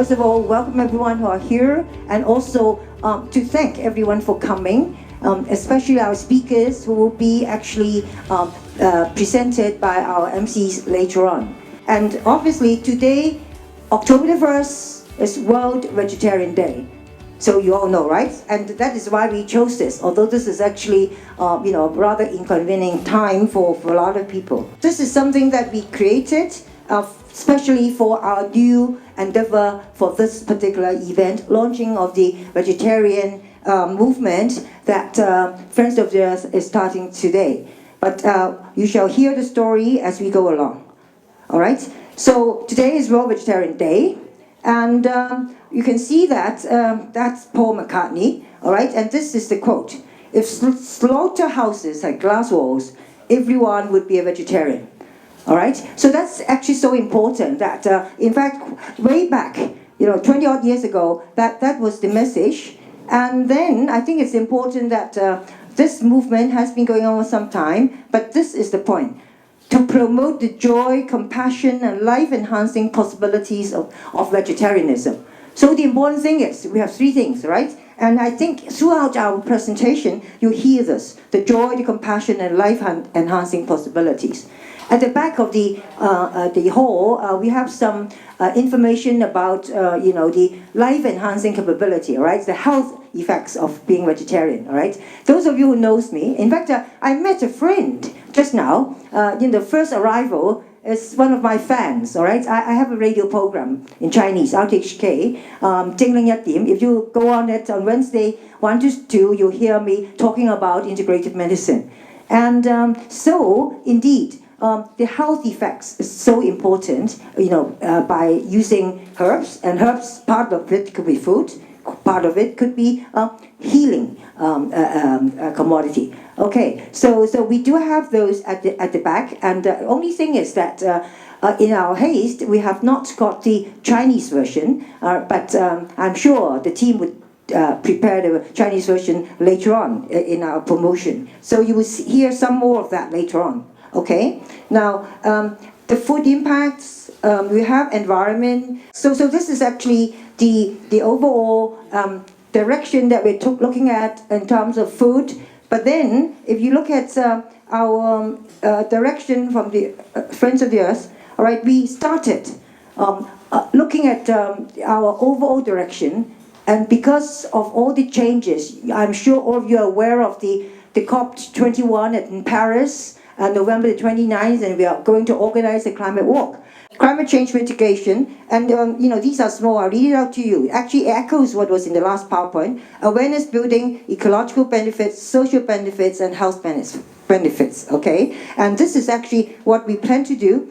First of all, welcome everyone who are here, and also to thank everyone for coming, especially our speakers who will be actually presented by our MCs later on. And obviously today, October the 1st, is World Vegetarian Day. So you all know, right? And that is why we chose this, although this is actually, rather inconvenient time for a lot of people. This is something that we created, especially for our new endeavor for this particular event, launching of the vegetarian movement that Friends of the Earth is starting today. But you shall hear the story as we go along. All right? So today is World Vegetarian Day, and you can see that that's Paul McCartney, all right? And this is the quote: "If slaughterhouses had glass walls, everyone would be a vegetarian." All right? So that's actually so important that, in fact, way back, 20 odd years ago, that was the message. And then I think it's important that this movement has been going on for some time, but this is the point: to promote the joy, compassion, and life-enhancing possibilities of vegetarianism. So the important thing is, we have three things, right? And I think throughout our presentation, you hear this: the joy, the compassion, and life-enhancing possibilities. At the back of the hall, we have some information about, the life-enhancing capability, all right? The health effects of being vegetarian, all right? Those of you who knows me, in fact, I met a friend just now, in the first arrival, is one of my fans, all right? I have a radio program in Chinese, RTHK, 精靈一點. If you go on it on Wednesday 1 to 2, you'll hear me talking about integrative medicine. And so, indeed, the health effects is so important, by using herbs, and herbs, part of it could be food, part of it could be healing commodity. Okay, so we do have those at the back, and the only thing is that in our haste we have not got the Chinese version, but I'm sure the team would prepare the Chinese version later on in our promotion. So you will hear some more of that later on. Okay, now the food impacts, we have environment. So this is actually the overall direction that we're looking at in terms of food. But then, if you look at our direction from the Friends of the Earth, all right, we started looking at our overall direction, and because of all the changes, I'm sure all of you are aware of the COP21 in Paris, November the 29th, and we are going to organize a climate walk. Climate change mitigation, and these are small, I'll read it out to you. It actually echoes what was in the last PowerPoint. Awareness building, ecological benefits, social benefits, and health benefits, okay? And this is actually what we plan to do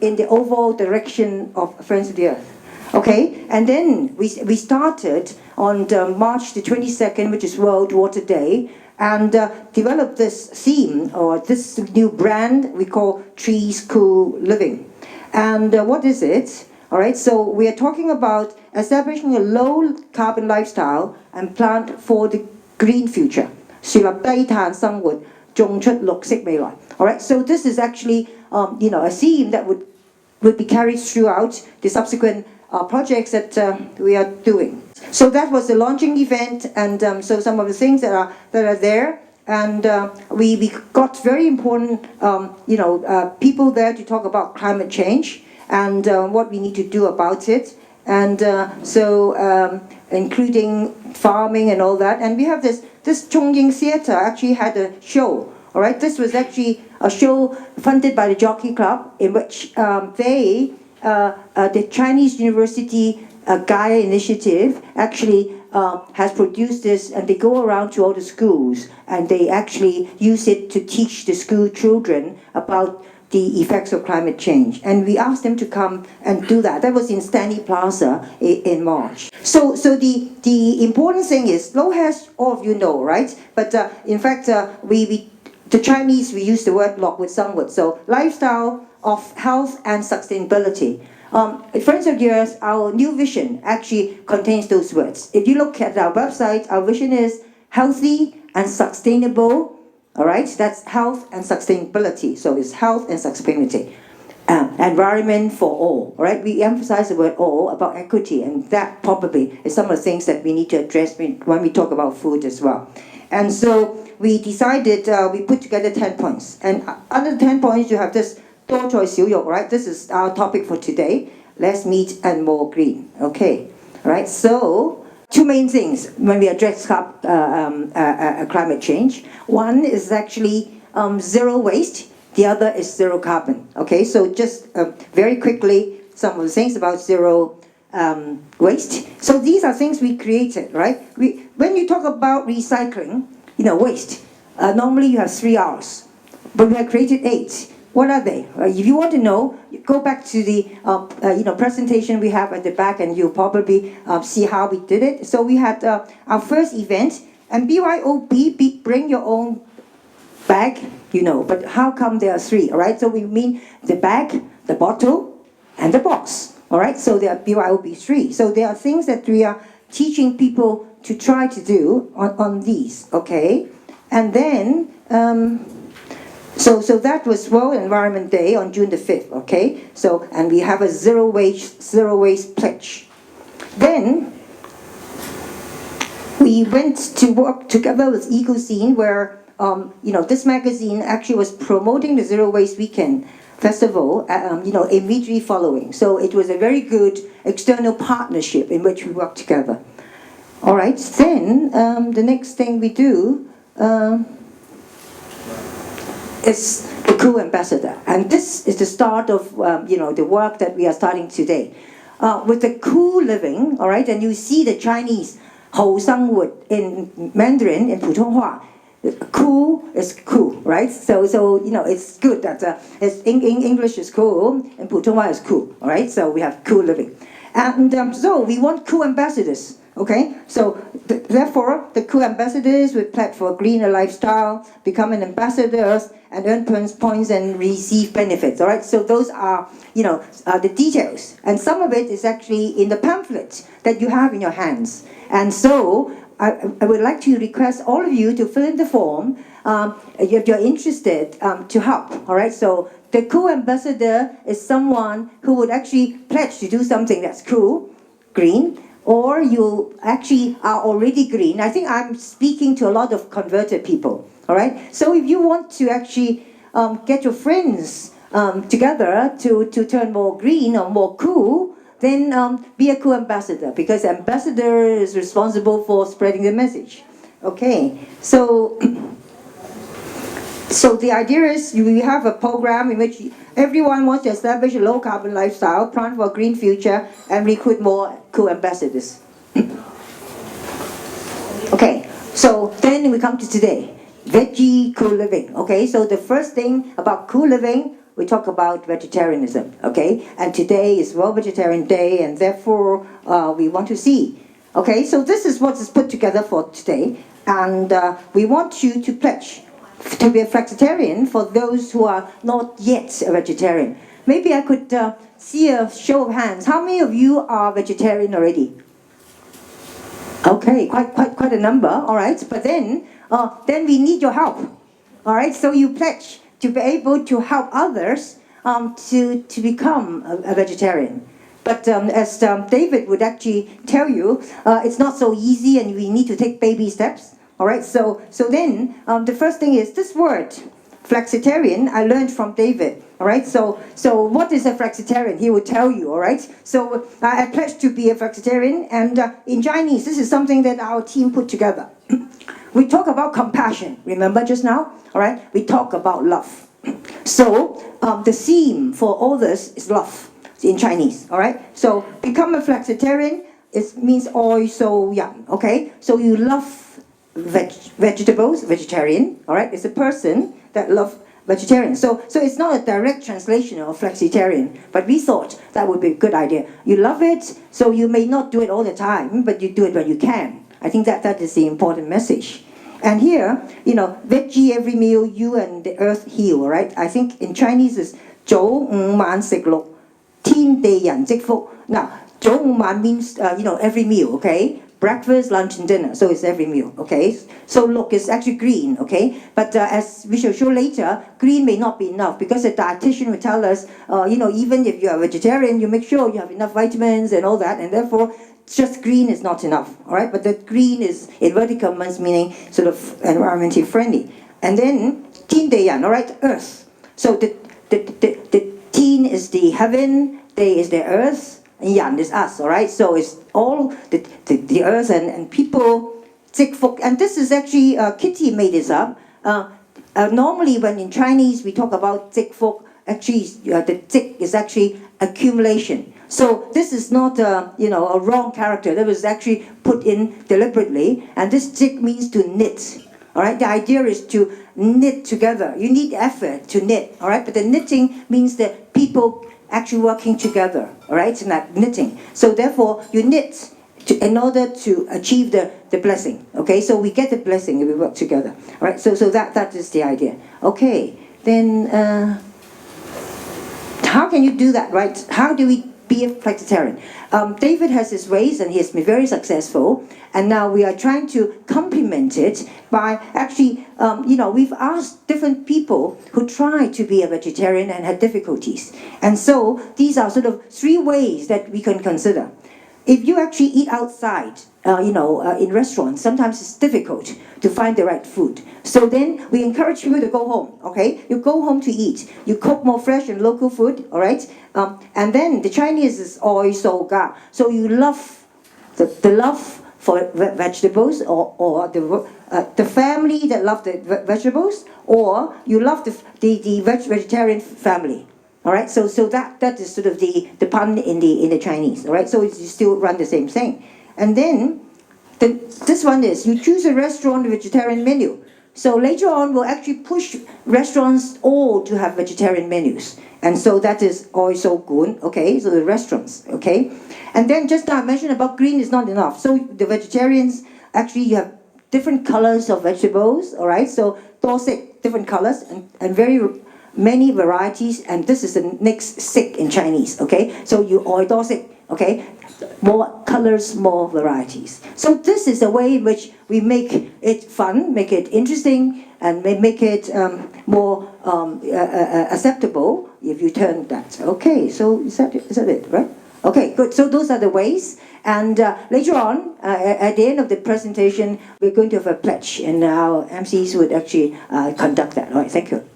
in the overall direction of Friends of the Earth. Okay, and then we started on March the 22nd, which is World Water Day, and developed this theme, or this new brand we call Vege COOLiving. And what is it? All right, so we are talking about establishing a low-carbon lifestyle and plan for the green future. 樹立低碳生活，種出綠色未來. All right, so this is actually, a theme that would be carried throughout the subsequent projects that we are doing. So that was the launching event, and so some of the things that are there. And we got very important, people there to talk about climate change and what we need to do about it. And including farming and all that. And we have this Chongying Theatre actually had a show. All right, this was actually a show funded by the Jockey Club, in which the Chinese University Gaia Initiative actually has produced this, and they go around to all the schools and they actually use it to teach the school children about the effects of climate change. And we asked them to come and do that. That was in Stanley Plaza in March. So the important thing is, low has all of you know, right? But in fact, the Chinese, we use the word lok with some words. So lifestyle of health and sustainability. Friends of the Earth, our new vision actually contains those words. If you look at our website, our vision is healthy and sustainable. All right, that's health and sustainability. So it's health and sustainability. environment for all, right? We emphasize the word all about equity, and that probably is some of the things that we need to address when we talk about food as well. And so we decided, we put together 10 points. And under the 10 points, you have this 多菜少肉, right? This is our topic for today. Less meat and more green, okay? Right, so two main things when we address climate change. One is actually zero waste. The other is zero carbon. Okay, so just very quickly, some of the things about zero waste. So these are things we created, right? When you talk about recycling, waste, normally you have 3 hours, but we have created 8. What are they? If you want to know, go back to the presentation we have at the back, and you'll probably see how we did it. So we had our first event, and BYOB, bring your own bag, but how come there are 3, all right? So we mean the bag, the bottle, and the box, all right? So there are BYOB 3. So there are things that we are teaching people to try to do on these, okay? And then, so that was World Environment Day on June the 5th, okay? So, and we have a zero waste pledge. Then, we went to work together with EcoScene, where this magazine actually was promoting the Zero Waste Weekend Festival, immediately following. So it was a very good external partnership in which we worked together. All right, then the next thing we do is the Cool Ambassador. And this is the start of, the work that we are starting today. With the Cool Living, all right, and you see the Chinese 好生活 in Mandarin, in 普通话. Cool is cool, right? So it's good that English is cool and 普通话 is cool, all right? So we have cool living. And so we want cool ambassadors, okay? So therefore, the cool ambassadors will pledge for a greener lifestyle, become an ambassador, and earn points and receive benefits, all right? So those are, the details. And some of it is actually in the pamphlet that you have in your hands. And so I would like to request all of you to fill in the form if you're interested to help, all right? So the cool ambassador is someone who would actually pledge to do something that's cool, green, or you actually are already green. I think I'm speaking to a lot of converted people, all right? So if you want to actually get your friends together to turn more green or more cool, then be a cool ambassador, because ambassador is responsible for spreading the message. Okay, so the idea is we have a program in which everyone wants to establish a low carbon lifestyle, plan for a green future, and recruit more cool ambassadors. Okay, so then we come to today, Vege COOLiving. Okay, so the first thing about cool living, we talk about vegetarianism, okay? And today is World Vegetarian Day, and therefore we want to see. Okay, so this is what is put together for today, and we want you to pledge to be a flexitarian for those who are not yet a vegetarian. Maybe I could see a show of hands. How many of you are vegetarian already? Okay, quite a number, all right? But then we need your help, all right? So you pledge to be able to help others to become a vegetarian. But as David would actually tell you, it's not so easy, and we need to take baby steps. All right, so then the first thing is this word, flexitarian, I learned from David. All right, so what is a flexitarian? He will tell you, all right? So I pledged to be a flexitarian, and in Chinese, this is something that our team put together. We talk about compassion, remember just now? All right, we talk about love. So the theme for all this is love in Chinese, all right? So become a flexitarian, it means oi so yang, okay? So you love vegetables, vegetarian, all right? It's a person that loves vegetarian. So it's not a direct translation of flexitarian, but we thought that would be a good idea. You love it, so you may not do it all the time, but you do it when you can. I think that is the important message. And here, veggie every meal, you and the earth heal, right? I think in Chinese is 早午晚食六，天地人積福. Now, 早午晚 means, every meal, okay? breakfast, lunch, and dinner. So it's every meal, okay? So look, it's actually green, okay? But as we shall show later, green may not be enough because the dietitian will tell us, even if you're a vegetarian, you make sure you have enough vitamins and all that, and therefore just green is not enough, all right? But the green is inverted commas, meaning sort of environmentally friendly. And then, Tin De Yan, all right, earth. So the Tin is the heaven, Day is the earth, and Yan is us, all right? So it's all the earth and people, Zik Fok, and this is actually, Kitty made this up. Normally when in Chinese we talk about Zik Fok, actually the Zik is actually accumulation. So this is not a wrong character. That was actually put in deliberately, and this Zik means to knit. All right, the idea is to knit together. You need effort to knit, all right? But the knitting means that people actually working together, all right? It's not knitting. So therefore, you knit in order to achieve the blessing, okay? So we get the blessing if we work together, all right? So that is the idea. Okay, then how can you do that, right? How do we be a flexitarian? David has his ways and he has been very successful, and now we are trying to complement it by actually, we've asked different people who try to be a vegetarian and had difficulties. And so these are sort of 3 ways that we can consider. If you actually eat outside, in restaurants, sometimes it's difficult to find the right food. So then we encourage people to go home, okay? You go home to eat. You cook more fresh and local food, all right? And then the Chinese is oi so ga. So you love the love for vegetables, or the family that love the vegetables, or you love the vegetarian family. All right, so that is sort of the pun in the Chinese. All right, so you still run the same thing. And then this one is you choose a restaurant vegetarian menu. So later on, we'll actually push restaurants all to have vegetarian menus. And so that is also good, okay? So the restaurants, okay? And then just now I mentioned about green is not enough. So the vegetarians, actually you have different colors of vegetables, all right? So dosik, different colors, and very many varieties, and this is the next sik in Chinese, okay? So you dosik, okay? More colors, more varieties. So this is a way in which we make it fun, make it interesting, and make it more acceptable if you turn that. Okay, so is that it, right? Okay, good. So those are the ways. And later on, at the end of the presentation, we're going to have a pledge, and our MCs would actually conduct that. All right, thank you.